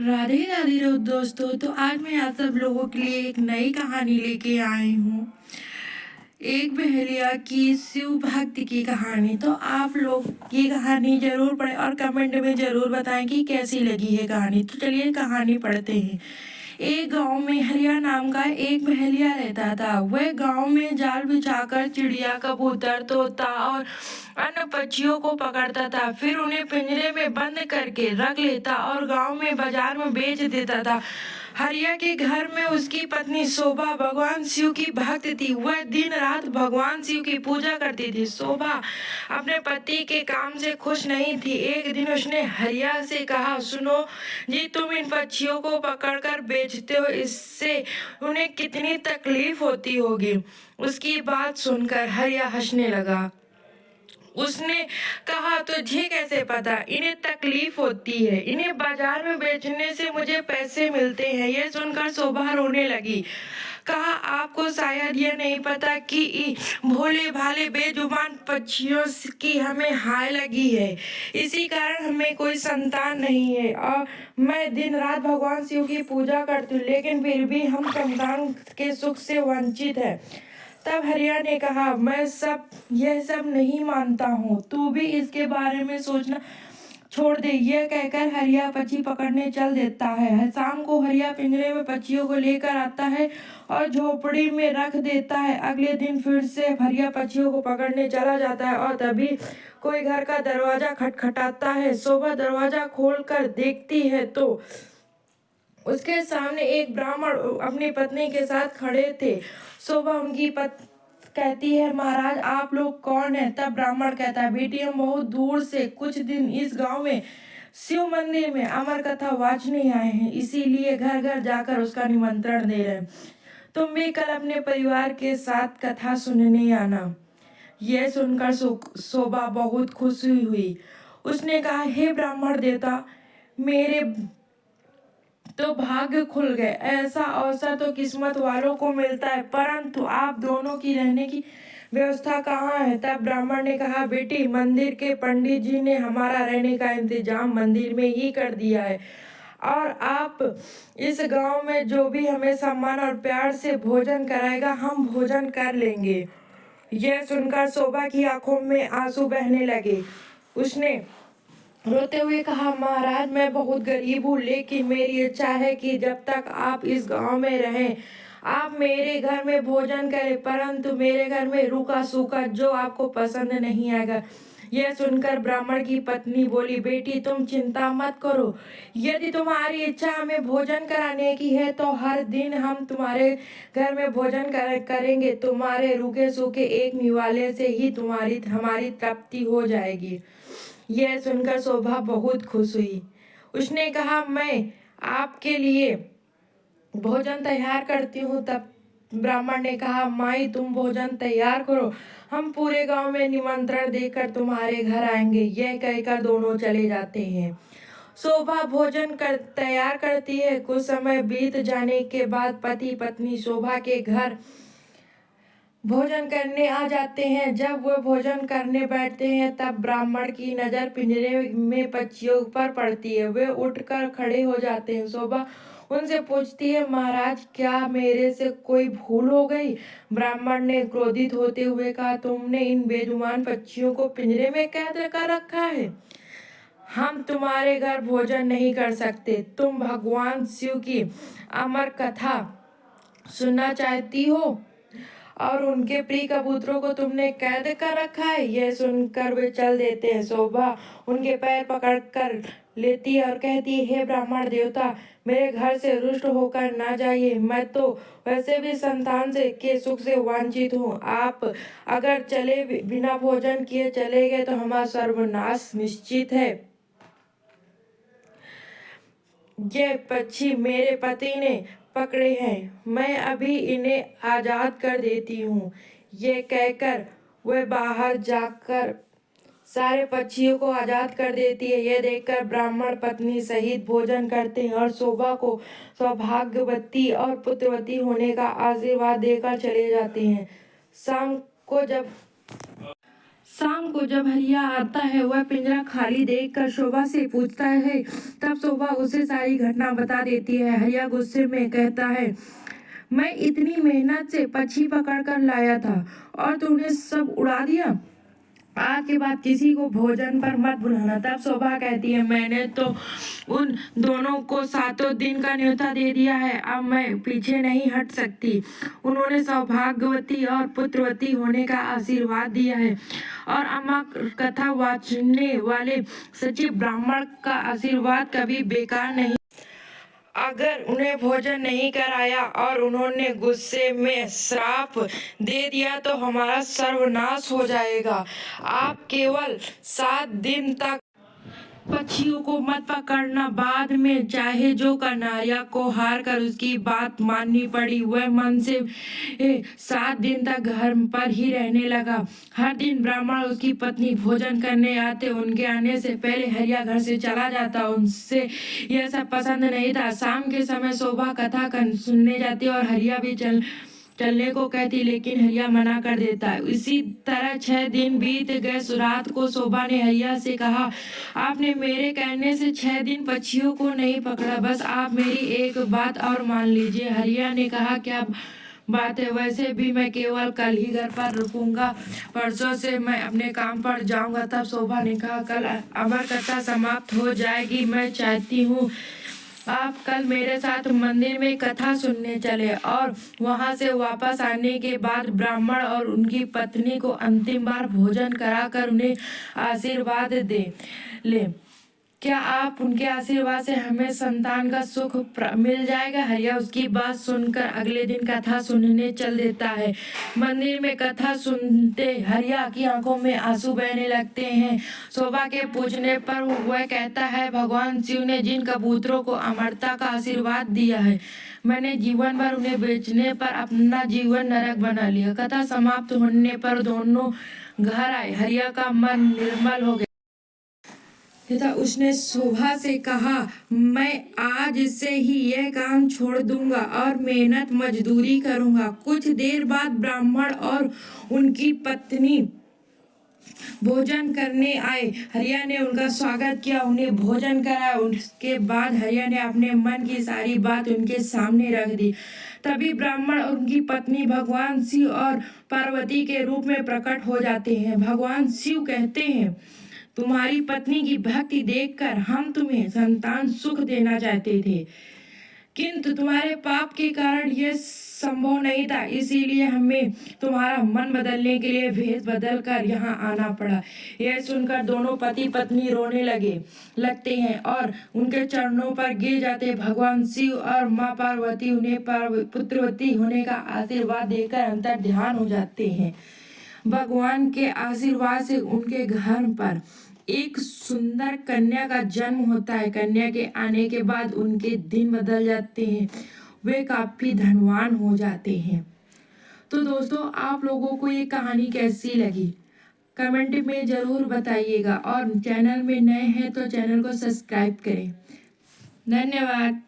राधे राधे दोस्तों। तो आज मैं आप सब लोगों के लिए एक नई कहानी लेके आई हूँ। एक बहेलिया की शिव भक्ति की कहानी। तो आप लोग ये कहानी जरूर पढ़ें और कमेंट में जरूर बताएं कि कैसी लगी है कहानी। तो चलिए कहानी पढ़ते हैं। एक गांव में हरिया नाम का एक बहेलिया रहता था। वह गांव में जाल बिछाकर चिड़िया, कबूतर, तोता और अन्य पक्षियों को पकड़ता था। फिर उन्हें पिंजरे में बंद करके रख लेता और गांव में बाजार में बेच देता था। हरिया के घर में उसकी पत्नी शोभा भगवान शिव की भक्त थी। वह दिन रात भगवान शिव की पूजा करती थी। शोभा अपने पति के काम से खुश नहीं थी। एक दिन उसने हरिया से कहा, सुनो जी, तुम इन पक्षियों को पकड़कर बेचते हो, इससे उन्हें कितनी तकलीफ होती होगी। उसकी बात सुनकर हरिया हंसने लगा। उसने कहा, तुझे कैसे पता इन्हें तकलीफ होती है? इन्हें बाजार में बेचने से मुझे पैसे मिलते हैं। यह सुनकर शोभा रोने लगी। कहा, आपको शायद यह नहीं पता कि भोले भाले बेजुबान पक्षियों की हमें हाय लगी है। इसी कारण हमें कोई संतान नहीं है और मैं दिन रात भगवान शिव की पूजा करती हूँ, लेकिन फिर भी हम संतान के सुख से वंचित है। तब हरिया ने कहा, मैं यह सब नहीं मानता हूँ, तू भी इसके बारे में सोचना छोड़ दे। यह कहकर हरिया पक्षी पकड़ने चल देता है। शाम को हरिया पिंजरे में पक्षियों को लेकर आता है और झोपड़ी में रख देता है। अगले दिन फिर से हरिया पक्षियों को पकड़ने चला जाता है और तभी कोई घर का दरवाजा खटखटाता है। शोभा दरवाजा खोलकर देखती है तो उसके सामने एक ब्राह्मण अपनी पत्नी के साथ खड़े थे। शोभा उनकी कहती है, महाराज आप लोग कौन हैं? तब ब्राह्मण कहता है, बेटी हम बहुत दूर से कुछ दिन इस गांव में शिव मंदिर में अमर कथा वाचने आए हैं, इसीलिए घर घर जाकर उसका निमंत्रण दे रहे हैं। तुम भी कल अपने परिवार के साथ कथा सुनने आना। यह सुनकर शोभा बहुत खुशी हुई। उसने कहा, हे ब्राह्मण देवता, मेरे तो भाग्य खुल गए। ऐसा अवसर तो किस्मत वालों को मिलता है, परंतु आप दोनों की रहने की व्यवस्था कहाँ है? तब ब्राह्मण ने कहा, बेटी मंदिर के पंडित जी ने हमारा रहने का इंतजाम मंदिर में ही कर दिया है और आप इस गांव में जो भी हमें सम्मान और प्यार से भोजन कराएगा हम भोजन कर लेंगे। यह सुनकर शोभा की आंखों में आंसू बहने लगे। उसने रोते हुए कहा, महाराज मैं बहुत गरीब हूँ, लेकिन मेरी इच्छा है कि जब तक आप इस गांव में रहें आप मेरे घर में भोजन करें, परंतु मेरे घर में रूखा सूखा जो आपको पसंद नहीं आएगा। यह सुनकर ब्राह्मण की पत्नी बोली, बेटी तुम चिंता मत करो, यदि तुम्हारी इच्छा हमें भोजन कराने की है तो हर दिन हम तुम्हारे घर में भोजन करेंगे। तुम्हारे रूखे सूखे एक निवाले से ही हमारी तृप्ति हो जाएगी। यह सुनकर शोभा बहुत खुश हुई। उसने कहा, मैं आपके लिए भोजन तैयार करती हूँ। तब ब्राह्मण ने कहा, माई तुम भोजन तैयार करो, हम पूरे गांव में निमंत्रण देकर तुम्हारे घर आएंगे। यह कहकर दोनों चले जाते हैं। शोभा भोजन तैयार करती है। कुछ समय बीत जाने के बाद पति पत्नी शोभा के घर भोजन करने आ जाते हैं। जब वह भोजन करने बैठते हैं तब ब्राह्मण की नजर पिंजरे में पक्षियों पर पड़ती है। वे उठकर खड़े हो जाते हैं। शोभा उनसे पूछती है, महाराज क्या मेरे से कोई भूल हो गई? ब्राह्मण ने क्रोधित होते हुए कहा, तुमने इन बेजुबान पक्षियों को पिंजरे में कैद कर रखा है, हम तुम्हारे घर भोजन नहीं कर सकते। तुम भगवान शिव की अमर कथा सुनना चाहती हो और उनके प्रिय कबूतरों को तुमने कैद कर रखा है। यह सुनकर वे चल देते हैं। शोभा उनके पैर पकड़ कर लेती है और कहती है, हे ब्राह्मण देवता, मेरे घर से रुष्ट होकर ना जाइए, मैं तो वैसे भी संतान के सुख से वंचित हूँ। आप अगर चले बिना भोजन किए चले गए तो हमारा सर्वनाश निश्चित है। ये पक्षी मेरे पति ने पकड़े हैं, मैं अभी इन्हें आजाद कर देती हूँ। ये कहकर वह बाहर जाकर सारे पक्षियों को आजाद कर देती है। यह देखकर ब्राह्मण पत्नी सहित भोजन करते हैं और शोभा को सौभाग्यवती और पुत्रवती होने का आशीर्वाद देकर चले जाते हैं। शाम को जब शाम को जब हरिया आता है, वह पिंजरा खाली देखकर शोभा से पूछता है। तब शोभा उसे सारी घटना बता देती है। हरिया गुस्से में कहता है, मैं इतनी मेहनत से पक्षी पकड़ कर लाया था और तूने सब उड़ा दिया। आज के बाद किसी को भोजन पर मत बुलाना। तब शोभा कहती है, मैंने तो उन दोनों को 7 दिन का न्योता दे दिया है, अब मैं पीछे नहीं हट सकती। उन्होंने सौभाग्यवती और पुत्रवती होने का आशीर्वाद दिया है और अम्मा कथा वाचने वाले सच्चे ब्राह्मण का आशीर्वाद कभी बेकार नहीं। अगर उन्हें भोजन नहीं कराया और उन्होंने गुस्से में श्राप दे दिया तो हमारा सर्वनाश हो जाएगा। आप केवल 7 दिन तक पक्षियों को मत पकड़ना, बाद में चाहे जो करना। हरिया को हार कर उसकी बात माननी पड़ी। वह मन से 7 दिन तक घर पर ही रहने लगा। हर दिन ब्राह्मण उसकी पत्नी भोजन करने आते। उनके आने से पहले हरिया घर से चला जाता। उनसे यह सब पसंद नहीं था। शाम के समय शोभा कथा सुनने जाती और हरिया भी चलने को कहती, लेकिन हरिया मना कर देता। इसी तरह 6 दिन बीत गए। रात को शोभा ने हरिया से कहा, आपने मेरे कहने से 6 दिन पक्षियों को नहीं पकड़ा, बस आप मेरी एक बात और मान लीजिए। हरिया ने कहा, क्या बात है? वैसे भी मैं केवल कल ही घर पर रुकूंगा, परसों से मैं अपने काम पर जाऊंगा। तब शोभा ने कहा, कल अमर कथा समाप्त हो जाएगी। मैं चाहती हूँ आप कल मेरे साथ मंदिर में कथा सुनने चले और वहां से वापस आने के बाद ब्राह्मण और उनकी पत्नी को अंतिम बार भोजन कराकर उन्हें आशीर्वाद दे ले। क्या आप उनके आशीर्वाद से हमें संतान का सुख मिल जाएगा? हरिया उसकी बात सुनकर अगले दिन कथा सुनने चल देता है। मंदिर में कथा सुनते हरिया की आंखों में आंसू बहने लगते हैं। शोभा के पूछने पर वह कहता है, भगवान शिव ने जिन कबूतरों को अमरता का आशीर्वाद दिया है, मैंने जीवन भर उन्हें बेचने पर अपना जीवन नरक बना लिया। कथा समाप्त होने पर दोनों घर आए। हरिया का मन निर्मल हो गया तथा उसने शोभा से कहा, मैं आज से ही यह काम छोड़ दूंगा और मेहनत मजदूरी करूंगा। कुछ देर बाद ब्राह्मण और उनकी पत्नी भोजन करने आए। हरिया ने उनका स्वागत किया, उन्हें भोजन कराया। उसके बाद हरिया ने अपने मन की सारी बात उनके सामने रख दी। तभी ब्राह्मण और उनकी पत्नी भगवान शिव और पार्वती के रूप में प्रकट हो जाते हैं। भगवान शिव कहते हैं, तुम्हारी पत्नी की भक्ति देखकर हम तुम्हें संतान सुख देना चाहते थे, किंतु तुम्हारे पाप के कारण यह संभव नहीं था, इसीलिए हमें तुम्हारा मन बदलने के लिए भेष बदल कर यहाँ आना पड़ा। यह सुनकर दोनों पति पत्नी रोने लगते हैं और उनके चरणों पर गिर जाते। भगवान शिव और माँ पार्वती उन्हें पुत्रवती होने का आशीर्वाद देकर अंतर ध्यान हो जाते हैं। भगवान के आशीर्वाद से उनके घर पर एक सुंदर कन्या का जन्म होता है। कन्या के आने के बाद उनके दिन बदल जाते हैं, वे काफी धनवान हो जाते हैं। तो दोस्तों, आप लोगों को ये कहानी कैसी लगी कमेंट में जरूर बताइएगा और चैनल में नए हैं तो चैनल को सब्सक्राइब करें। धन्यवाद।